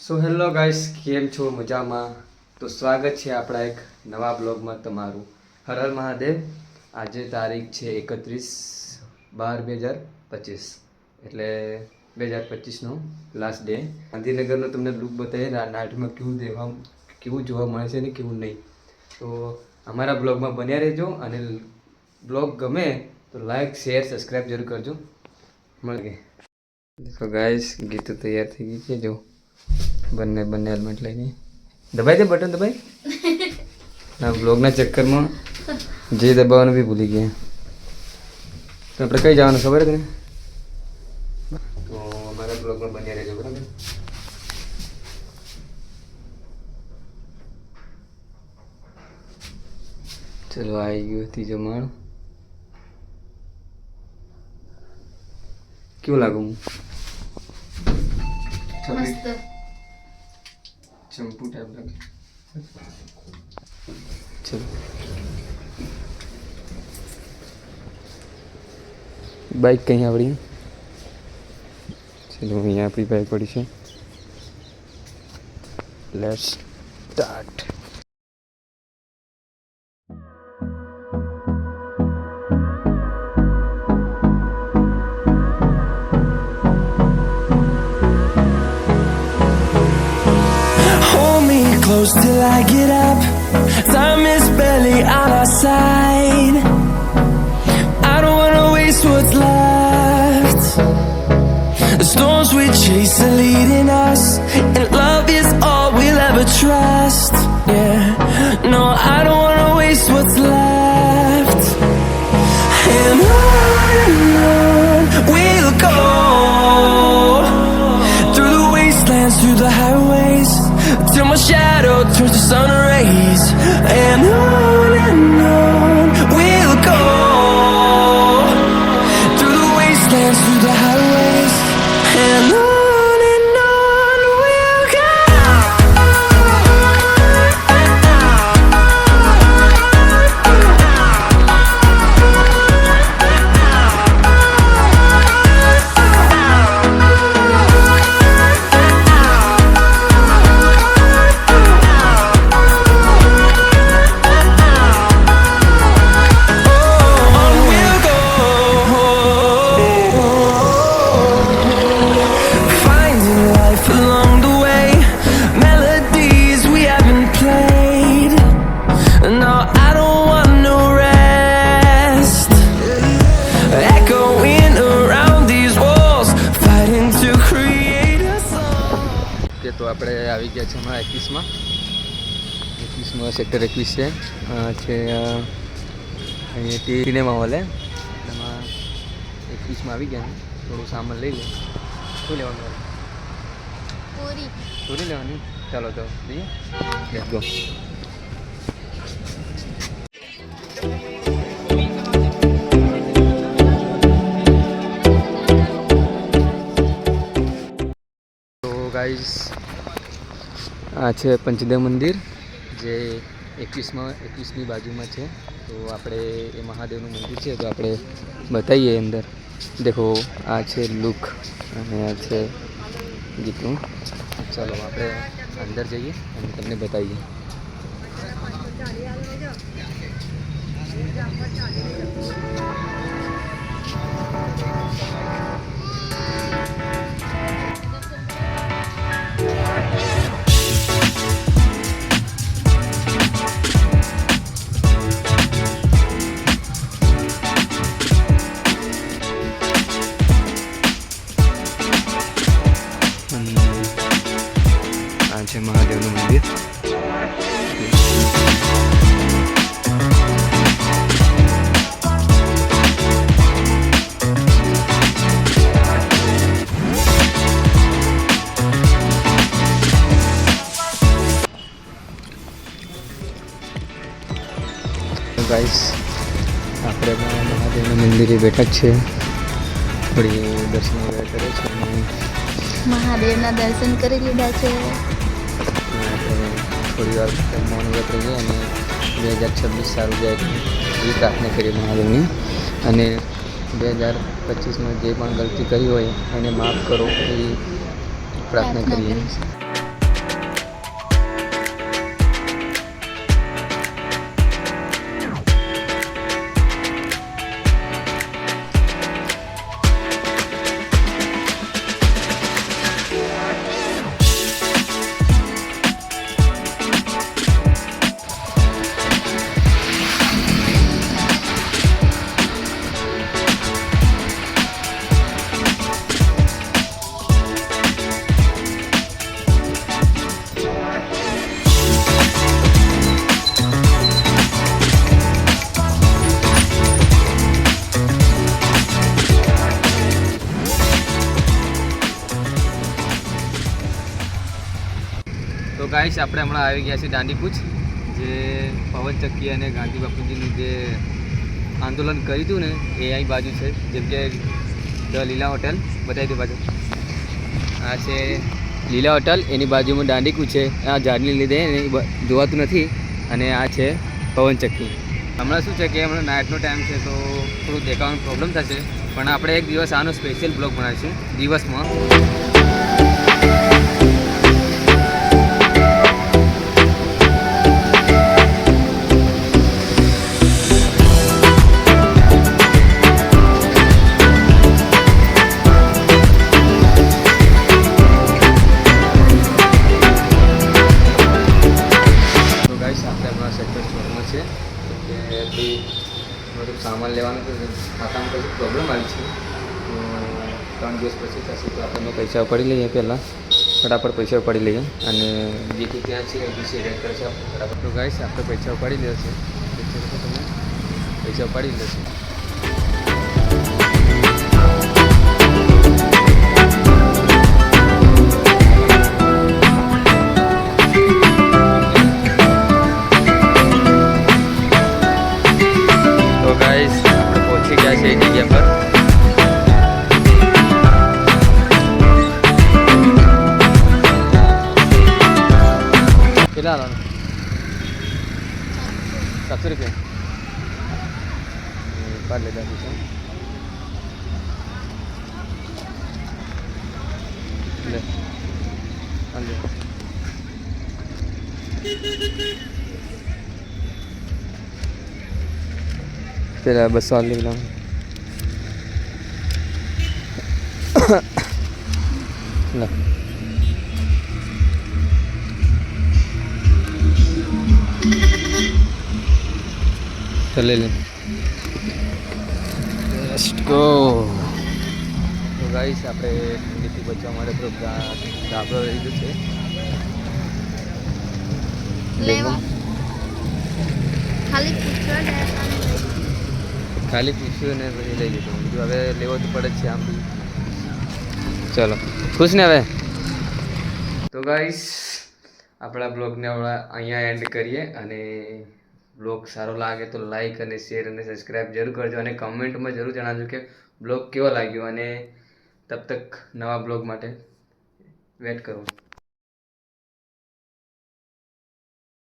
So hello guys, કેમ છો? મજામાં? તો સ્વાગત છે આપણા એક નવા બ્લોગમાં તમારું. હર હર મહાદેવ. આજે તારીખ છે 31/12/2025, એટલે 2025નો લાસ્ટ ડે. ગાંધીનગરનો તમને લુક બતાવીએ નાઇટમાં કેવું જોવા મળે છે ને કેવું નહીં. તો અમારા બ્લોગમાં બન્યા રહેજો, અને બ્લોગ ગમે તો લાઈક શેર સબસ્ક્રાઈબ જરૂર કરજો. મળીએ. દેખો ગાઈસ, ગીતો તૈયાર થઈ ગઈ છે. જો બંને હેલ્મેટ લઈને દબાઈ દે, બટન દબાઈ. ના, બ્લોગના ચક્કરમાં જે દબાવવાનું બી ભૂલી ગયા. તો આપણે કઈ જવાનું ખબર છે ને? તો અમારા બ્લોગમાં બન્યા રહેજો, બરાબર? ચલો, આવી ગયો ત્રીજો માળ. કેવું લાગુ હું? મસ્ત ચંપુ ટાઈપ લાગે. ચલો, બાઈક કहीं આવડી? ચલો, અહીંયા આપણી બાઈક પડી છે. Let's start. Close till I get up. Time is barely on our side. I don't wanna waste what's left. The storms we chase are leading us, and love is all we'll ever trust. Yeah, no, I don't wanna waste what's left. And on we'll go, through the wastelands, through the highways, till my shadow turns to sun rays. And on we'll go, through the wastelands, through the highways. And on we'll go. તો આપણે આવી ગયા છે હમણાં 21માં sector 21 છે. અહીંયાથી cinema hall એમાં 21માં આવી ગયા. થોડું સામાન લઈ લે. શું લેવાનું? પૂરી લેવાની. ચાલો તો જઈએ. Let's go. ગાઈસ, આ છે પંચદેવ મંદિર, જે 21ની બાજુમાં છે. તો આપણે એ મહાદેવનું મંદિર છે, તો આપણે બતાવીએ અંદર. દેખો, આ છે લુક અને આ છે ગીતનું. ચાલો આપણે અંદર જઈએ અને તમને બતાવીએ. આ છે મહાદેવનું મંદિર. ગાઈસ, આપણે મહાદેવના મંદિરે બેઠા જ છે. થોડી દર્શન વગેરે કરે છે અને મહાદેવના દર્શન કરી લીધા છે. આપણે થોડી વાર મૌન વ્રત રહીએ અને 2026 સારું જાય એવી પ્રાર્થના કરીએ મહાદેવની. અને 2025માં જે પણ ગલતી કરી હોય એને માફ કરો એવી પ્રાર્થના કરીએ. તો ગાઈસ આપણે હમણાં આવી ગયા છીએ દાંડીકૂચ, જે પવન ચક્કી અને ગાંધી બાપુજીનું જે આંદોલન કર્યું હતું ને એ અહીં બાજુ છે. જેમ કે ધ લીલા હોટલ બતાવી દઉં બાજુ. આ છે લીલા હોટલ, એની બાજુમાં દાંડીકૂચ છે. આ ઝાડને લીધે જોવાતું નથી. અને આ છે પવન ચક્કી. હમણાં શું છે કે હમણાં નાઇટનો ટાઈમ છે તો થોડું દેખાવાનો પ્રોબ્લેમ થશે, પણ આપણે એક દિવસ આનો સ્પેશિયલ બ્લોગ બનાવીશું દિવસમાં. બધું સામાન લેવાનું તો ખાતામાં પછી પ્રોબ્લેમ આવી છે, તો 3 દિવસ પછી થશે. તો આપણે પૈસા ઉપાડી લઈએ, પહેલાં ફટાફટ પૈસા ઉપાડી લઈએ. અને જેથી ત્યાં છે બીસી રેડ કરે છે આપણે ફટાફટ. તો ગાઈસ આપણે પૈસા ઉપાડી લે છે, તમે પૈસા ઉપાડી લેશે. છે જગ્યા પર કેટલા લાવવાનું? 700 રૂપિયા કાઢ લીધા છે. લે પેલા 200 લીધા. No. ચલે લે. Let's go. તો ગાઈસ આપણે ઠંડીથી બચવા માટે થોડું ધાબળો લીધો છે. લેવા ખાલી પૂછવા ખાલી પૂછ્યું ને પછી લઈ લીધું. બીજું હવે લેવો તો પડે જ છે આમ બી. ચલો ખુશ ને હવે. તો ગાઈસ આપણા બ્લોગને હવે અહીંયા એન્ડ કરીએ. અને બ્લોગ સારો લાગે તો લાઈક અને શેર અને સબસ્ક્રાઈબ જરૂર કરજો. અને કમેન્ટમાં જરૂર જણાવજો કે બ્લોગ કેવો લાગ્યો. અને તબ તક નવા બ્લોગ માટે વેટ કરો.